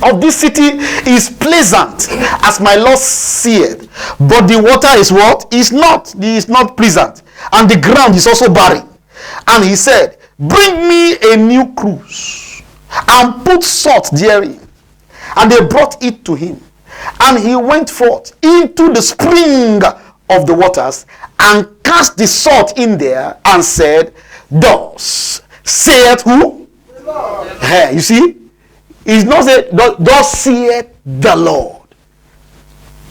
of this city is pleasant, as my Lord seeth, but the water is what? Is not pleasant, and the ground is also barren. And he said, bring me a new cruse, and put salt therein. And they brought it to him. And he went forth into the spring of the waters, and cast the salt in there, and said, thus saith who? The Lord. Hey, you see? It's not said, thus saith the Lord.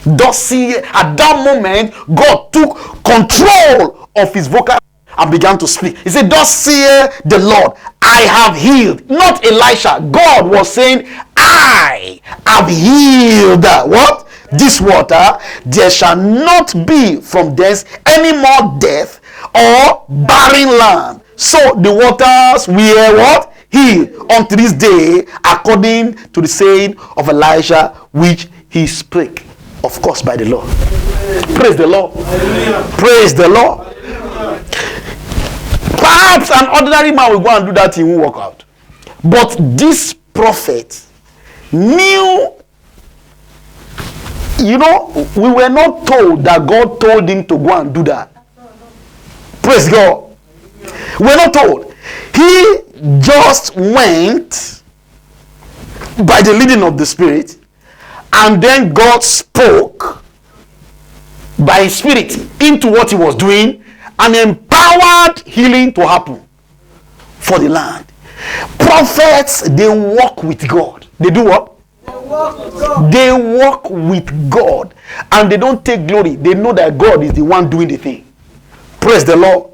Thus saith, at that moment, God took control of his vocal and began to speak. He said, thus saith the Lord, I have healed. Not Elisha. God was saying, I have healed what? This water. There shall not be from thence any more death or barren land. So the waters were what? Healed unto this day, according to the saying of Elijah, which he spake, of course, by the Lord. Praise the Lord. Praise the Lord. Perhaps an ordinary man will go and do that, he won't work out. But this prophet knew, we were not told that God told him to go and do that. Praise God. We're not told. He just went by the leading of the Spirit, and then God spoke by his Spirit into what he was doing, and empowered healing to happen for the land. Prophets, they walk with God. They do what? They walk with God, and they don't take glory. They know that God is the one doing the thing. Praise the Lord.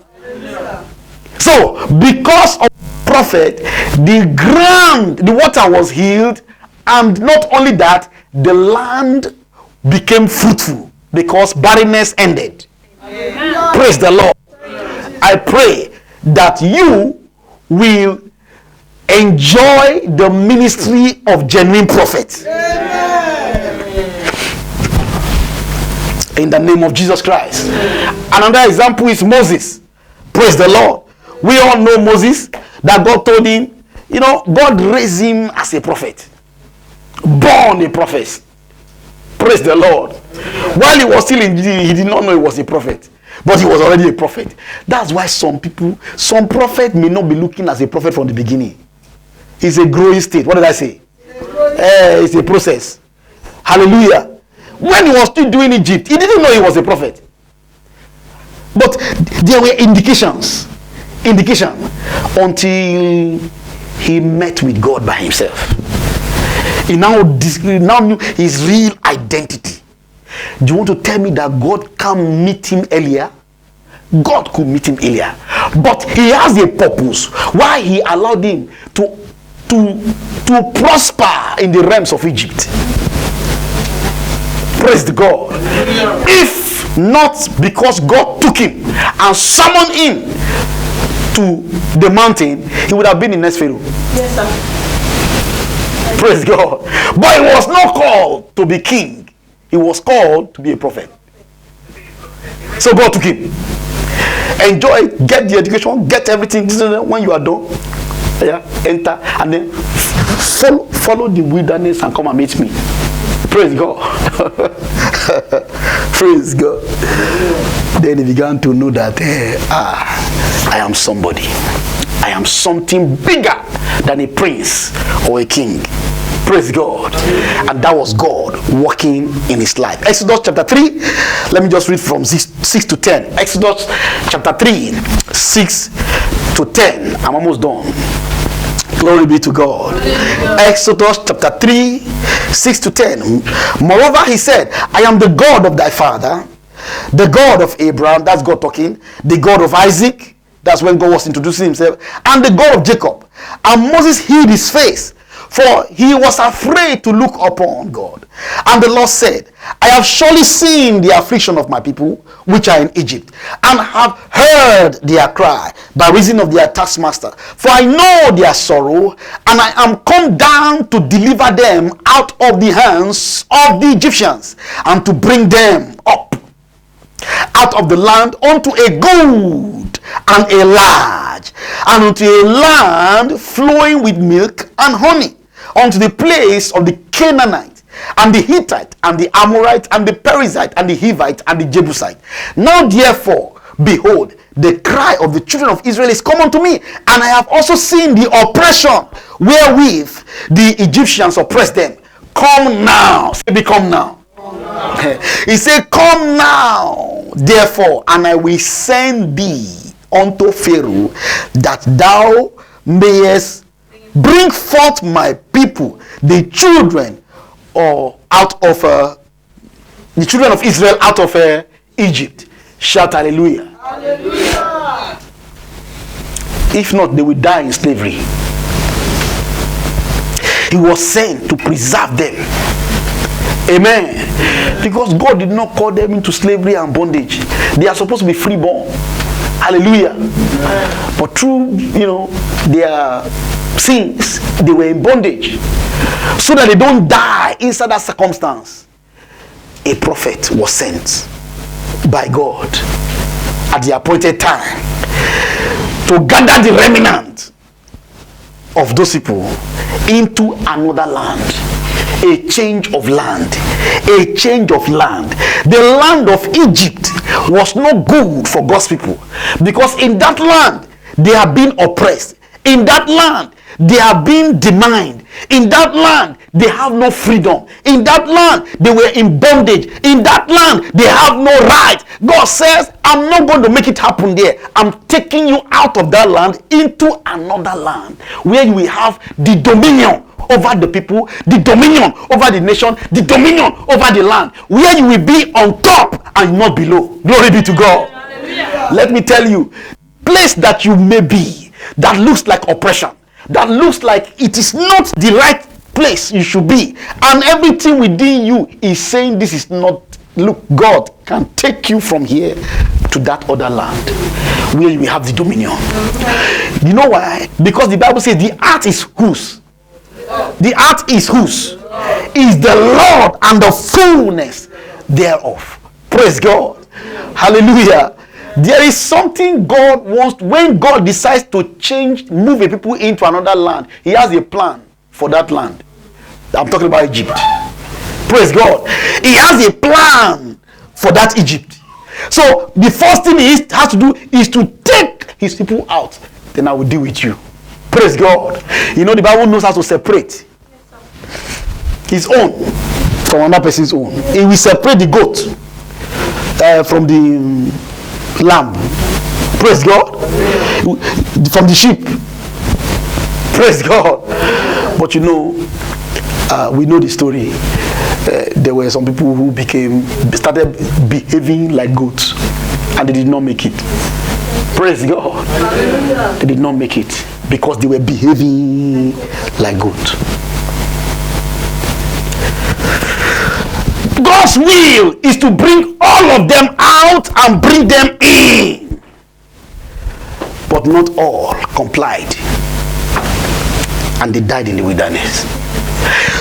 So, because of prophet, the ground, the water was healed, and not only that, the land became fruitful because barrenness ended. Amen. Praise the Lord. I pray that you will enjoy the ministry of genuine prophets. In the name of Jesus Christ. Another example is Moses. Praise the Lord. We all know Moses, that God told him, God raised him as a prophet. Born a prophet. Praise the Lord. While he was still in Judea, he did not know he was a prophet. But he was already a prophet. That's why some prophet may not be looking as a prophet from the beginning. It's a growing state. What did I say? It's a process. Hallelujah. When he was still doing Egypt, he didn't know he was a prophet. But there were indications until he met with God by himself. He now knew his real identity. Do you want to tell me that God can meet him earlier? God could meet him earlier, but he has a purpose why he allowed him to prosper in the realms of Egypt. Praise the God. If not because God took him and summoned him to the mountain, he would have been in next Pharaoh. Yes, sir. Praise God. But he was not called to be king. He was called to be a prophet. So God took him. Enjoy, get the education, get everything. When you are done, enter and then follow the wilderness and come and meet me. Praise God. Praise God. Then he began to know that I am somebody. I am something bigger than a prince or a king. Praise God. And that was God working in his life. Exodus chapter 3. Let me just read from 6 to 10. Exodus chapter 3, 6 to 10. I'm almost done. Glory be to God. Exodus chapter 3, 6 to 10. Moreover, he said, I am the God of thy father, the God of Abraham, that's God talking, the God of Isaac, that's when God was introducing himself, and the God of Jacob. And Moses hid his face, for he was afraid to look upon God. And the Lord said, I have surely seen the affliction of my people, which are in Egypt, and have heard their cry by reason of their taskmaster. For I know their sorrow, and I am come down to deliver them out of the hands of the Egyptians, and to bring them up out of the land unto a good and a large, and unto a land flowing with milk and honey, unto the place of the Canaanite, and the Hittite, and the Amorite, and the Perizzite, and the Hivite, and the Jebusite. Now therefore, behold, the cry of the children of Israel is come unto me, and I have also seen the oppression wherewith the Egyptians oppressed them. Come now. Say, become now. He said, come now, therefore, and I will send thee unto Pharaoh, that thou mayest bring forth my people, the children out of the children of Israel out of Egypt. Shout hallelujah. Hallelujah. If not, they will die in slavery. He was sent to preserve them. Amen. Because God did not call them into slavery and bondage. They are supposed to be freeborn. Hallelujah. But through, their sins, they were in bondage. So that they don't die inside that circumstance, a prophet was sent by God at the appointed time to gather the remnant of those people into another land. A change of land. A change of land. The land of Egypt was not good for God's people, because in that land they have been oppressed. In that land they have been denied. In that land they have no freedom. In that land they were in bondage. In that land they have no right. God says, I'm not going to make it happen there. I'm taking you out of that land into another land where you will have the dominion over the people, the dominion over the nation, the dominion over the land, where you will be on top and not below. Glory be to God. Hallelujah. Let me tell you, place that you may be, that looks like oppression, that looks like it is not the right place you should be, and everything within you is saying this is not. Look, God can take you from here to that other land where you will have the dominion. You know why? Because the Bible says the earth is whose? The earth is whose? Is the Lord and the fullness thereof. Praise God. Hallelujah. There is something God wants. When God decides to move a people into another land, he has a plan for that land. I'm talking about Egypt. Praise God. He has a plan for that Egypt. So the first thing he has to do is to take his people out. Then I will deal with you. Praise God. You know, the Bible knows how to separate his own from another person's own. He will separate the goat from the lamb. Praise God. From the sheep. Praise God. But we know the story. There were some people who started behaving like goats, and they did not make it. Praise God. They did not make it because they were behaving like goats. God's will is to bring all of them out and bring them in, but not all complied, and they died in the wilderness.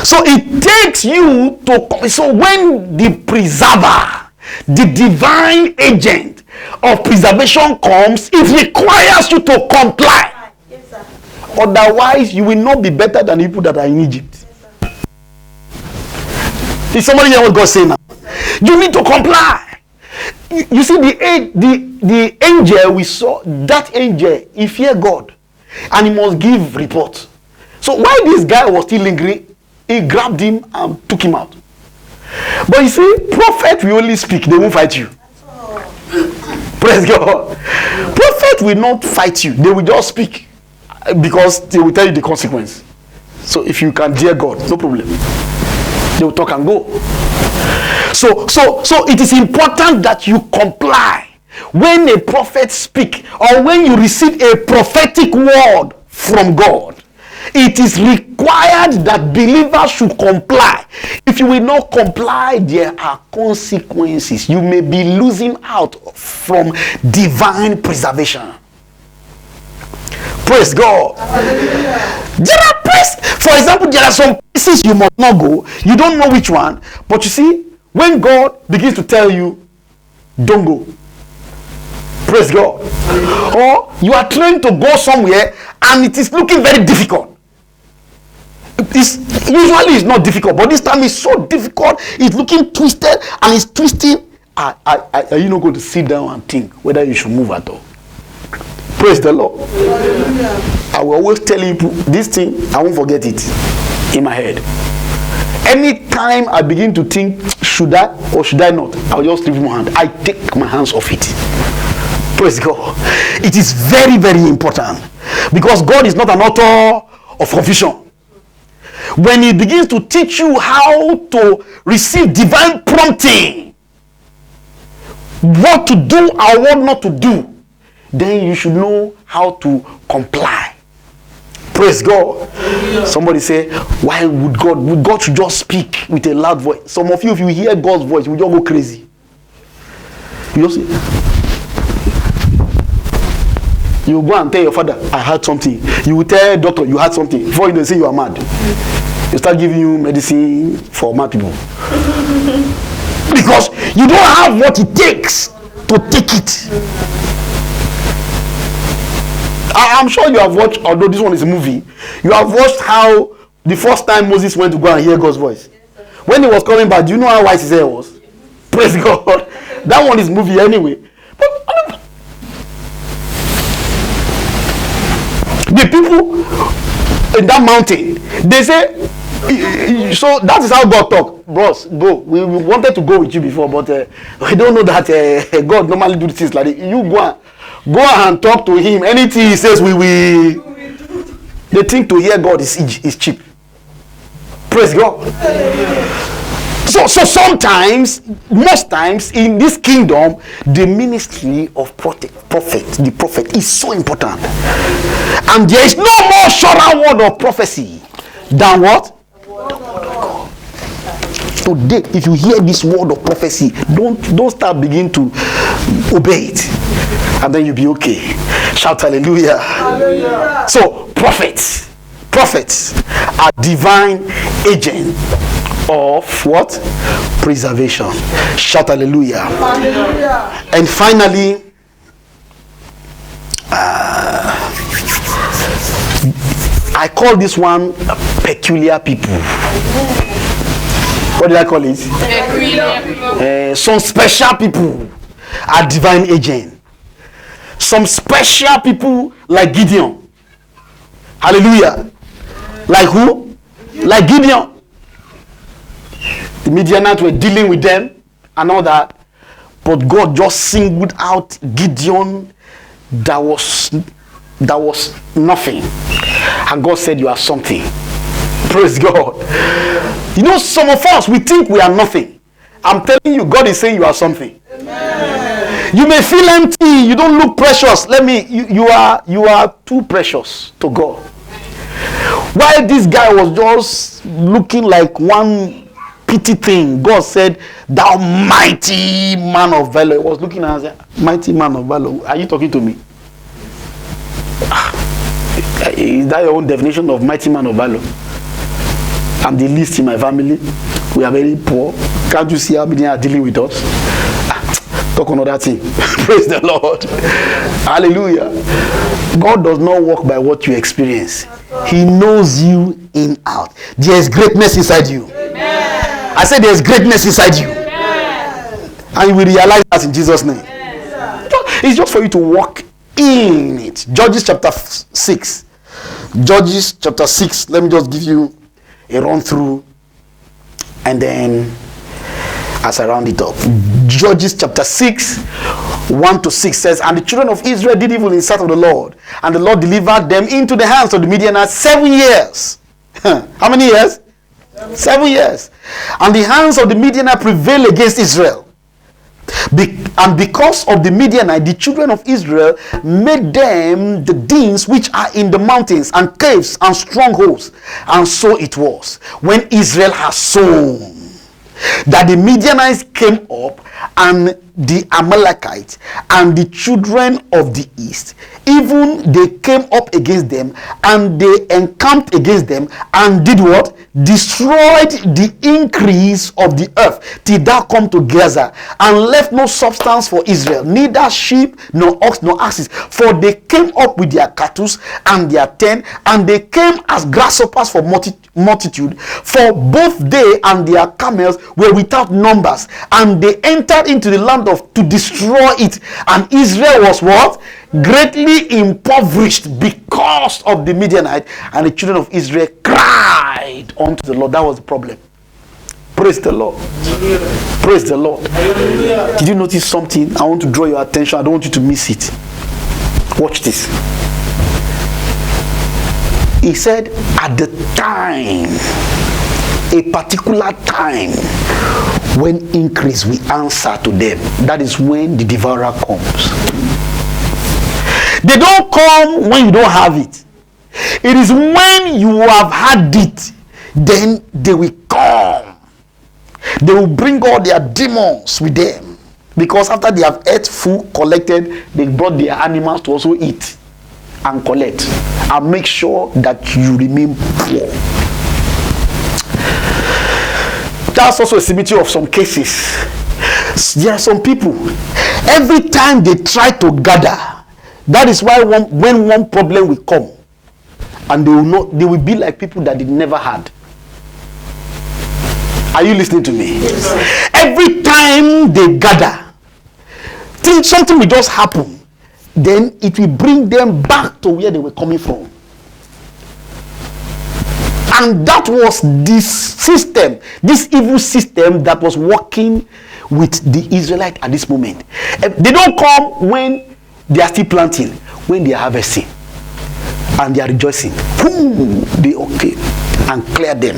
So it takes you to. So when the preserver, the divine agent of preservation comes, it requires you to comply. Yes, sir. Otherwise, you will not be better than the people that are in Egypt. Yes, is somebody hear what God saying now? You need to comply. You see, the angel we saw, that angel, he feared God, and he must give report. So while this guy was still lingering, he grabbed him and took him out. But you see, prophet will only speak, they won't fight you. Praise God. Prophet will not fight you, they will just speak, because they will tell you the consequence. So if you can dare God, no problem. They will talk and go. So it is important that you comply. When a prophet speaks, or when you receive a prophetic word from God, it is required that believers should comply. If you will not comply, there are consequences. You may be losing out from divine preservation. Praise God. There are places, for example, there are some places you must not go. You don't know which one, but you see, when God begins to tell you, don't go. Praise God. Or you are trying to go somewhere and it is looking very difficult. It's not difficult, but this time it's so difficult. It's looking twisted and it's twisting. Are you not going to sit down and think whether you should move at all? Praise the Lord. I will always tell you this thing, I won't forget it in my head. Anytime I begin to think, should I or should I not, I'll just leave my hand. I take my hands off it. Praise God. It is very, very important, because God is not an author of confusion. When he begins to teach you how to receive divine prompting, what to do and what not to do, then you should know how to comply. Praise God. Somebody say, why would God should just speak with a loud voice? Some of you, if you hear God's voice, you just go crazy. You just you go and tell your father, I heard something. You will tell doctor you heard something. Before you say you are mad, you start giving you medicine for mad people. Because you don't have what it takes to take it. I'm sure you have watched, although this one is a movie, you have watched how the first time Moses went to go and hear God's voice. When he was coming back, do you know how white his hair was? Praise God. That one is movie anyway. But the people in that mountain, they say, so that is how God talk. Bros, go. We wanted to go with you before, but we don't know that God normally do things like that. You go and talk to him. Anything he says, we will. They think to hear God is cheap. Praise God. So sometimes, most times in this kingdom, the ministry of the prophet is so important. And there is no more surer word of prophecy than what? The word of God. Today, if you hear this word of prophecy, don't start begin to obey it. And then you'll be okay. Shout hallelujah. Hallelujah. So prophets are divine agents of what? Preservation. Shout hallelujah. Hallelujah. And finally, I call this one peculiar people. What did I call it? Peculiar people. Some special people are divine agents. Some special people like Gideon. Hallelujah. Like who? Like Gideon. The Midianites were dealing with them and all that. But God just singled out Gideon that was nothing. And God said, you are something. Praise God. You know, some of us, we think we are nothing. I'm telling you, God is saying you are something. Amen. You may feel empty. You don't look precious. You are too precious to God. While this guy was just looking like one petty thing, God said, thou mighty man of valor. He was looking at us, mighty man of valor. Are you talking to me? Is that your own definition of mighty man of valor? I'm the least in my family. We are very poor. Can't you see how many are dealing with us? Talk another thing. Praise the Lord. Hallelujah. God does not work by what you experience. He knows you in out. There is greatness inside you. Amen. I said there is greatness inside you. Amen. And you will realize that in Jesus' name. Amen. It's just for you to walk in it. Judges chapter 6. Judges chapter 6. Let me just give you a run through. And then as I round it up, Judges chapter 6, 1-6 says, and the children of Israel did evil in the sight of the Lord, and the Lord delivered them into the hands of the Midianites 7 years. How many years? 7 years. And the hands of the Midianites prevailed against Israel. And because of the Midianites, the children of Israel made them the dens which are in the mountains, and caves, and strongholds. And so it was, when Israel has sown, that the Midianites came up, and the Amalekites and the children of the east, even they came up against them, and they encamped against them, and did what? Destroyed the increase of the earth till thou come to Gaza, and left no substance for Israel, neither sheep nor ox nor asses. For they came up with their cattle and their tent, and they came as grasshoppers for multitude, for both they and their camels were without numbers, and they entered into the land to destroy it. And Israel was what? Greatly impoverished because of the Midianite, and the children of Israel cried unto the Lord. That was the problem. Praise the Lord. Praise the Lord. Did you notice something? I want to draw your attention. I don't want you to miss it. Watch this. He said, at the time, a particular time, when increase we answer to them. That is when the devourer comes. They don't come when you don't have it. It is when you have had it, then they will come. They will bring all their demons with them, because after they have ate food collected, they brought their animals to also eat and collect and make sure that you remain poor. That's also a symmetry of some cases. There are some people, every time they try to gather, that is why when one problem will come, and they will be like people that they never had. Are you listening to me? Yes. Every time they gather, something will just happen, then it will bring them back to where they were coming from. And that was this system, this evil system that was working with the Israelites at this moment. They don't come when they are still planting, when they are harvesting and they are rejoicing. Boom, they okay and clear them.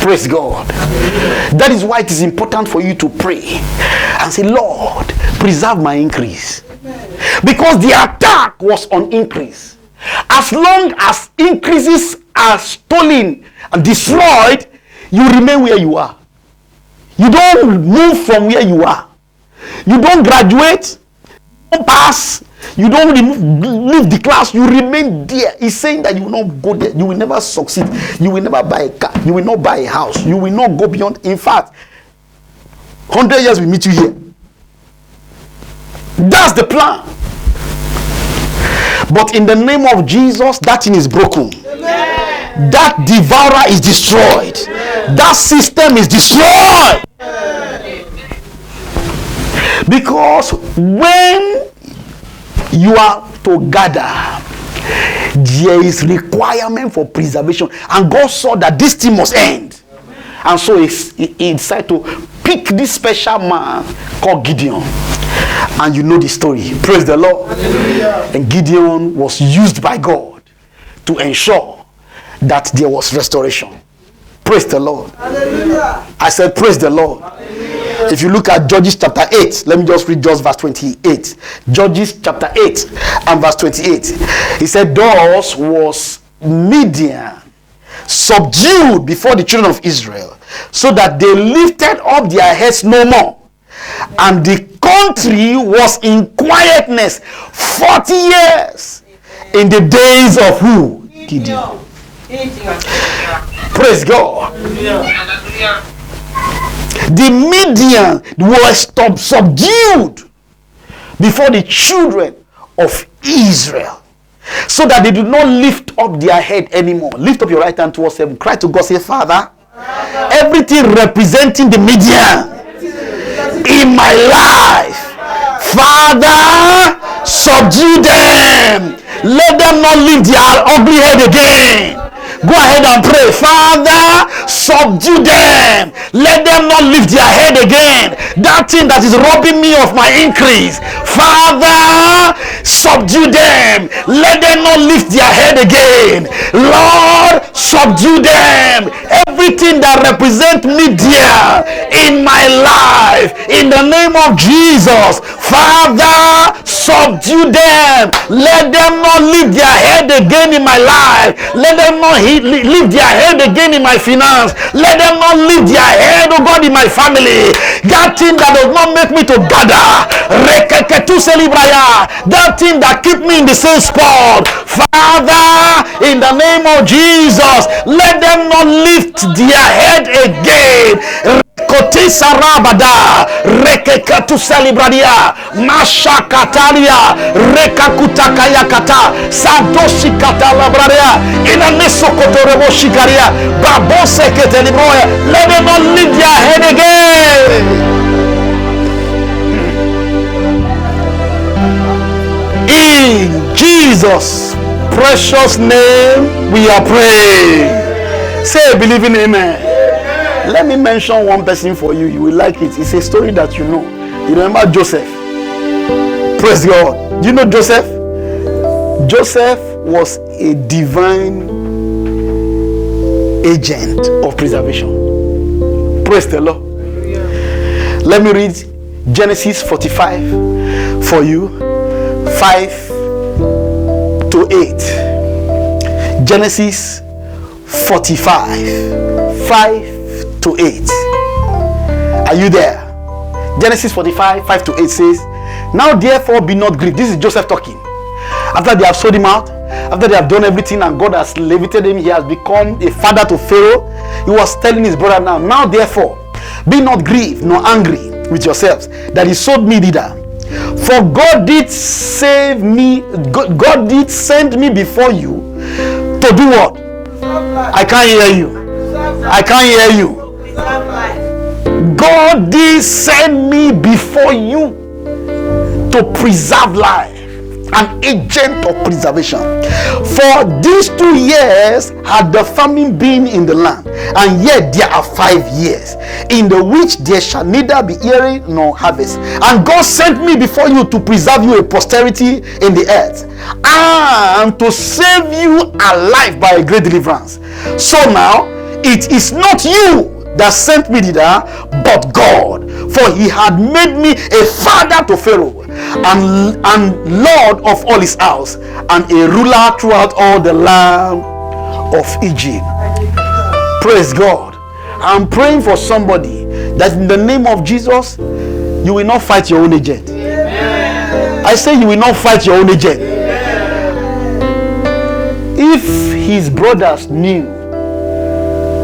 Praise God. That is why it is important for you to pray and say, Lord, preserve my increase. Because the attack was on increase. As long as increases are stolen and destroyed, you remain where you are. You don't move from where you are. You don't graduate, you don't pass, you don't leave the class, you remain there. He's saying that you will not go there, you will never succeed, you will never buy a car, you will not buy a house, you will not go beyond. In fact, 100 years we meet you here. That's the plan. But in the name of Jesus, that thing is broken. Amen. That devourer is destroyed. Amen. That system is destroyed. Amen. Because when you are to gather, there is requirement for preservation, and God saw that this thing must end. And so he decided to pick this special man called Gideon. And you know the story. Praise the Lord. Hallelujah. And Gideon was used by God to ensure that there was restoration. Praise the Lord. Hallelujah. I said praise the Lord. Hallelujah. If you look at Judges chapter 8, let me just read just verse 28. Judges chapter 8 and verse 28. He said, thus was Midian subdued before the children of Israel, so that they lifted up their heads no more. And the country was in quietness 40 years in the days of who? Gideon. Praise God. The Midian was subdued before the children of Israel, so that they did not lift up their head anymore. Lift up your right hand towards heaven. Cry to God. Say, Father, everything representing the Midian in my life, Father, subdue them. Let them not lift their ugly head again. Go ahead and pray. Father, subdue them. Let them not lift their head again. That thing that is robbing me of my increase, Father, subdue them. Let them not lift their head again. Lord, subdue them. Everything that represents me dear in my life, in the name of Jesus, Father, subdue them. Let them not lift their head again in my life. Let them not lift their head again in my finance. Let them not lift their head, oh God, in my family. That thing that does not make me to gather. That thing that keep me in the same spot. Father, in the name of Jesus, let them not lift their head again. Kote sarabada rekekatu celebradia masha katalia rekakutaka kata sadoshi katalabradia inaneso kotorebo shikaria babose ketelibroya. Let them not lift their head again. In Jesus' precious name we are praying. Say believing amen. Let me mention one person for you. You will like it. It's a story that you know. You remember Joseph. Praise God. Do you know Joseph? Joseph was a divine agent of preservation. Praise the Lord. Let me read Genesis 45 for you. 5 to 8. Genesis 45 5 to 8. Are you there? Genesis 45 5 to 8 says, now therefore be not grieved. This is Joseph talking. After they have sold him out, after they have done everything and God has lifted him, he has become a father to Pharaoh. He was telling his brother now therefore be not grieved nor angry with yourselves that he sold me thither. For God did save me. God did send me before you to do what? I can't hear you. I can't hear you. God did send me before you to preserve life, an agent of preservation. For these 2 years had the famine been in the land, and yet there are 5 years in the which there shall neither be hearing nor harvest. And God sent me before you to preserve you a posterity in the earth, and to save you alive by a great deliverance. So now it is not you that sent me thither, but God, for he had made me a father to Pharaoh, and Lord of all his house, and a ruler throughout all the land of Egypt. Praise God. I'm praying for somebody that in the name of Jesus, you will not fight your own agent. I say you will not fight your own agent. If his brothers knew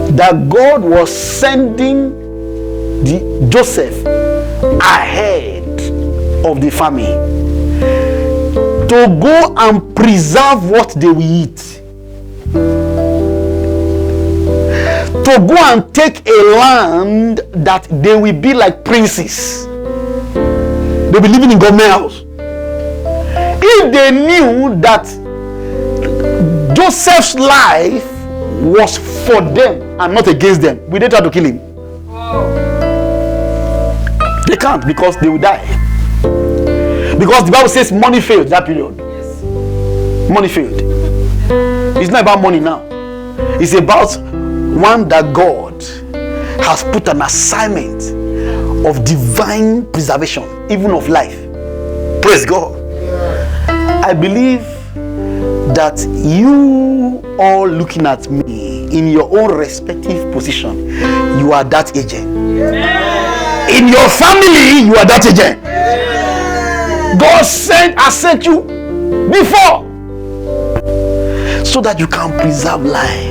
that God was sending Joseph ahead of the famine to go and preserve what they will eat, to go and take a land that they will be like princes, they'll be living in government house. If they knew that Joseph's life was for them and not against them, will they try to kill him? They can't, because they will die. Because the Bible says money failed that period. Yes. Money failed. It's not about money now. It's about one that God has put an assignment of divine preservation, even of life. Praise God. I believe that you all looking at me in your own respective position, you are that agent. In your family, you are that agent. God has sent you before so that you can preserve life.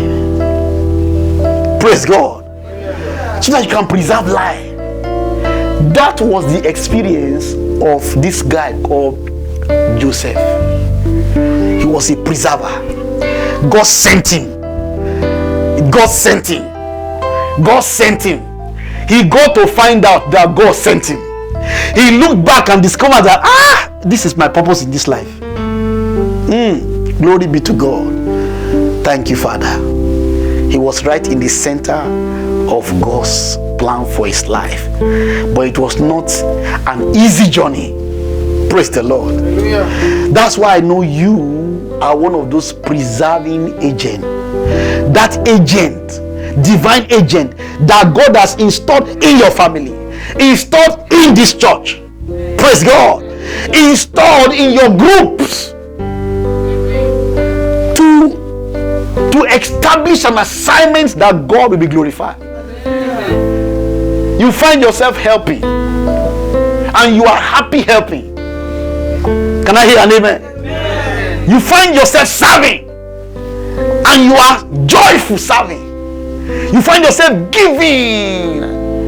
Praise God. So that you can preserve life. That was the experience of this guy called Joseph. He was a preserver. God sent him. God sent him. God sent him. He got to find out that God sent him. He looked back and discovered that this is my purpose in this life. Glory be to God. Thank you, Father. He was right in the center of God's plan for his life, but it was not an easy journey. Praise the Lord. Hallelujah. That's why I know you are one of those preserving agents. That agent, divine agent that God has installed in your family, installed in this church. Praise God. installed in your groups to establish an assignment that God will be glorified. You find yourself helping, and you are happy helping. Can I hear an amen? You find yourself serving, and you are joyful serving. You find yourself giving,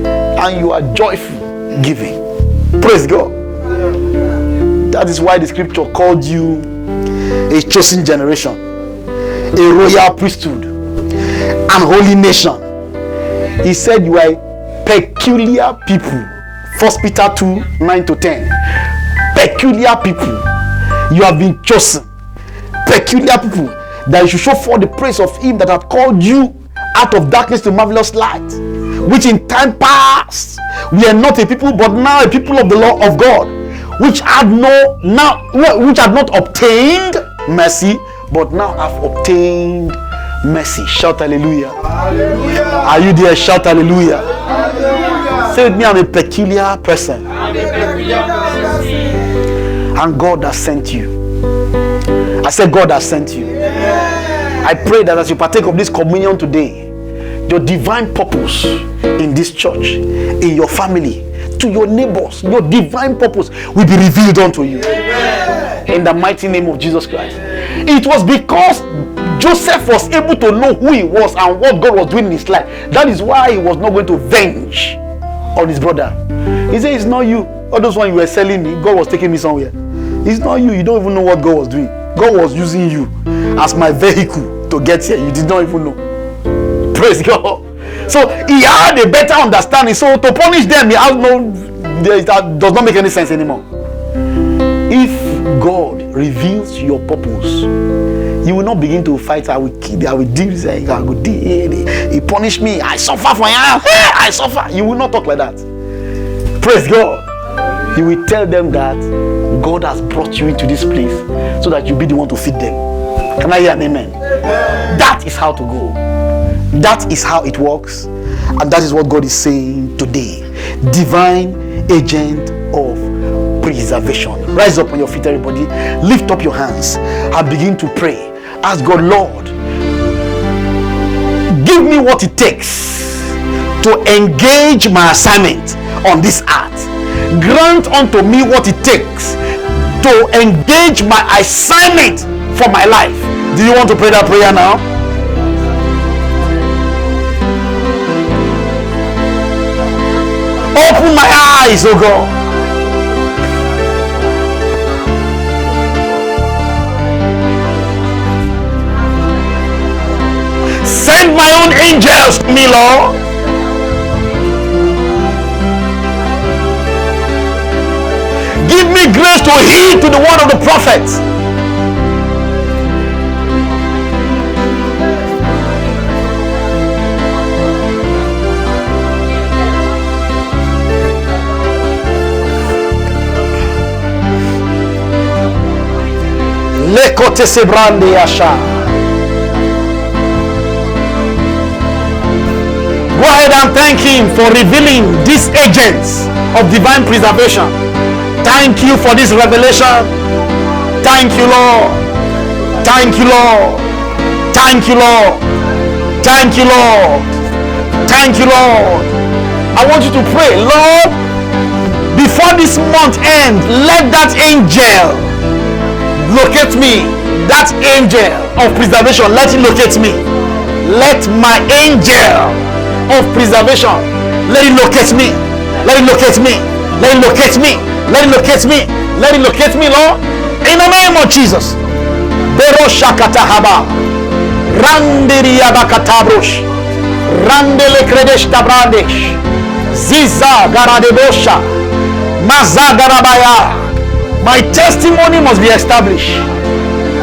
and you are joyful giving. Praise God. That is why the scripture called you a chosen generation, a royal priesthood, and holy nation. He said you are a peculiar people. 1 Peter 2, 9-10. Peculiar people. You have been chosen. Peculiar people, that you should show forth the praise of him that hath called you out of darkness to marvelous light, which in time past we are not a people, but now a people of the law of God, which had not obtained mercy, but now have obtained mercy. Shout hallelujah. Hallelujah. Are you there? Shout hallelujah. Hallelujah. Say with me, I'm a peculiar person. I'm a peculiar person. And God has sent you. I said God has sent you. Yeah. I pray that as you partake of this communion today, your divine purpose in this church, in your family, to your neighbors, your divine purpose will be revealed unto you. Amen. In the mighty name of Jesus Christ. It was because Joseph was able to know who he was and what God was doing in his life. That is why he was not going to venge on his brother. He said, it's not you. All those ones you were selling me, God was taking me somewhere. It's not you. You don't even know what God was doing. God was using you as my vehicle to get here. You did not even know. Praise God. So he had a better understanding. So to punish them, that does not make any sense anymore. If God reveals your purpose, you will not begin to fight. I will kill, I will do this, I will do it. He punished me, I suffer for him, I suffer. You will not talk like that. Praise God. You will tell them that God has brought you into this place so that you be the one to feed them. Can I hear an amen? That is how to go. That is how it works. And that is what God is saying today. Divine agent of preservation. Rise up on your feet, everybody. Lift up your hands and begin to pray. Ask God, Lord, give me what it takes to engage my assignment on this earth. Grant unto me what it takes to engage my assignment for my life. Do you want to pray that prayer now? Open my eyes, oh God. Send my own angels to me, Lord. Give me grace to heed to the word of the prophets. Lekote sebrande yasha. Go ahead and thank him for revealing these agents of divine preservation. Thank you for this revelation. Thank you, Lord. Thank you, Lord. Thank you, Lord. Thank you, Lord. Thank you, Lord. I want you to pray, Lord, before this month ends, let that angel locate me. That angel of preservation, let it locate me. Let my angel of preservation, let it locate me. Let it locate me. Let it locate me. Let it locate me. Let it locate me, Lord. In the name of Jesus. Beroshakatahaba. Randiriabakatabrosh. Randele kredesh tabrandesh. Ziza garadebosha. Maza garabaya. My testimony must be established.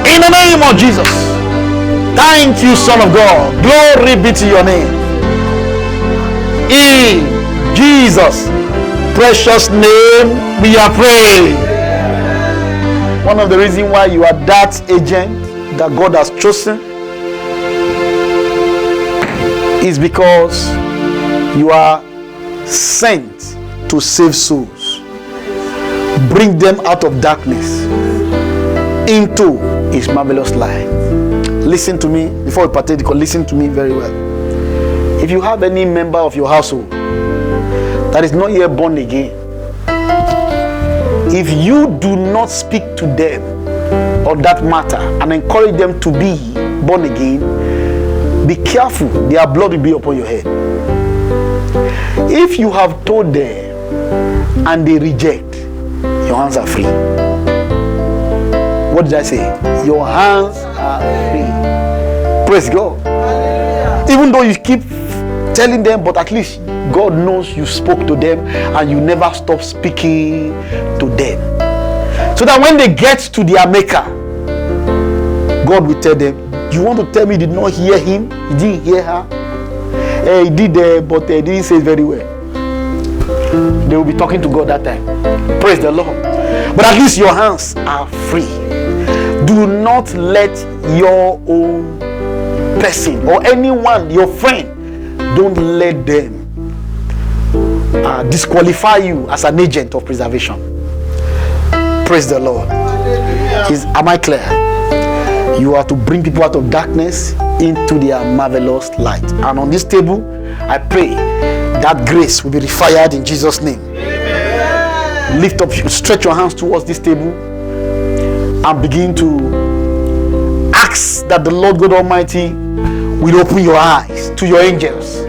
In the name of Jesus. Thank you, Son of God. Glory be to your name. In Jesus' precious name we are praying. One of the reasons why you are that agent that God has chosen is because you are sent to save souls. bring them out of darkness into his marvelous light. Listen to me before we partake. Listen to me very well. If you have any member of your household that is not yet born again, if you do not speak to them on that matter and encourage them to be born again, be careful, their blood will be upon your head. If you have told them and they reject, your hands are free. What did I say? Your hands are free. Praise God. Even though you keep telling them, but at least God knows you spoke to them and you never stop speaking to them. So that when they get to their maker, God will tell them, you want to tell me you did not hear him? You didn't hear her? He did, but he didn't say it very well. They will be talking to God that time. Praise the Lord. But at least your hands are free. Do not let your own person or anyone, your friend, don't let them disqualify you as an agent of preservation. Praise the Lord. Am I clear? You are to bring people out of darkness into their marvelous light. And on this table, I pray that grace will be refired in Jesus' name. Amen. Lift up, stretch your hands towards this table and begin to ask that the Lord God Almighty will open your eyes to your angels.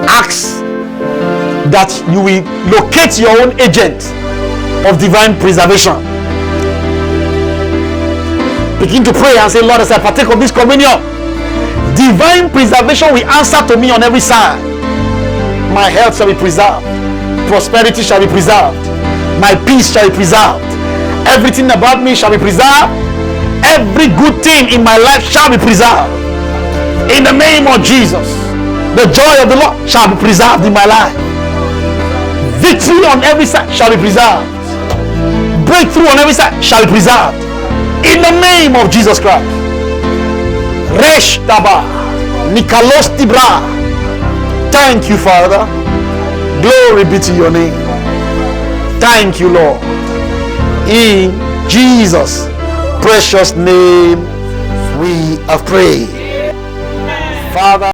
Ask that you will locate your own agent of divine preservation. Begin to pray and say, Lord, as I partake of this communion, divine preservation will answer to me on every side. My health shall be preserved. Prosperity shall be preserved. My peace shall be preserved. Everything about me shall be preserved. Every good thing in my life shall be preserved. In the name of Jesus, the joy of the Lord shall be preserved in my life. Victory on every side shall be preserved. Breakthrough on every side shall be preserved. In the name of Jesus Christ. Resh Taba Nikalos Tibra. Thank you, Father. Glory be to your name. Thank you, Lord. In Jesus' precious name we have prayed. Father.